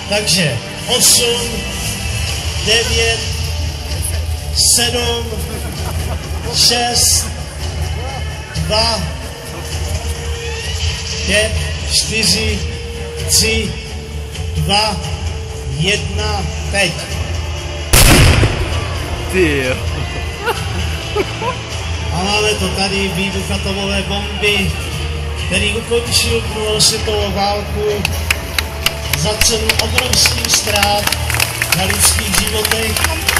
Takže 8, 9, 7, 6, 2, 5, 4, 3, 2, 1, teď. Ty jo. A máme to tady, výbuch atomové bomby, který ukončil druhou světovou válku za cenu obrovských ztrát na lidských životech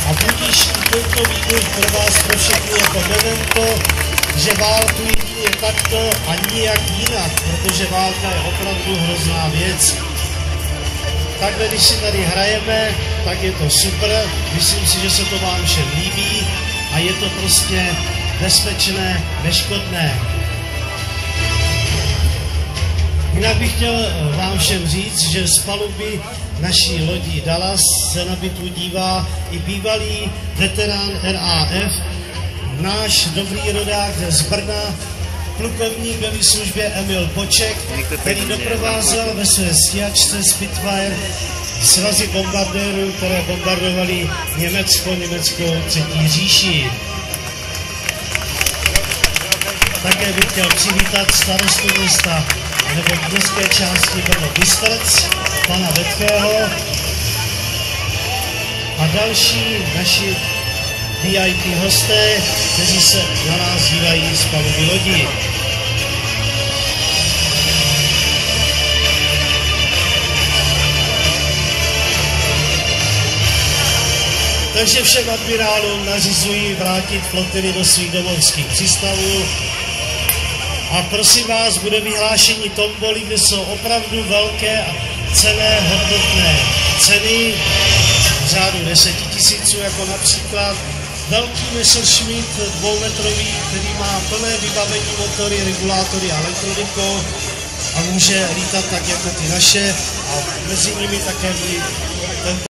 a budíš tento výbuch pro vás pro všechny jako memento, že válku jedině takto a nijak jinak, protože válka je opravdu hrozná věc. Takhle, když si tady hrajeme, tak je to super, myslím si, že se to vám všem líbí a je to prostě bezpečné, neškodné. Jinak bych chtěl vám všem říct, že z paluby naší lodi Dallas se na bitvu dívá i bývalý veterán RAF, náš dobrý rodák z Brna, plukovník ve službě Emil Poček, který doprovázel ve své stíhačce Spitfire svazy bombardérů, které bombardovali německou třetí říši. Také bych chtěl přivítat starostu města nebo městské části Brno-Bystrc, pana Vetchého a další naši VIP hosté, kteří se na nás dívají z paluby lodi. Takže všem admirálům nařizují vrátit flotily do svých domovských přístavů. A prosím vás, bude vyhlášení tomboly, kde jsou opravdu velké a cenné, hodnotné ceny v řádu 10 000, jako například velký Messerschmitt 2metrový, který má plné vybavení motory, regulátory a elektronikou a může lítat tak jako ty naše a mezi nimi také tento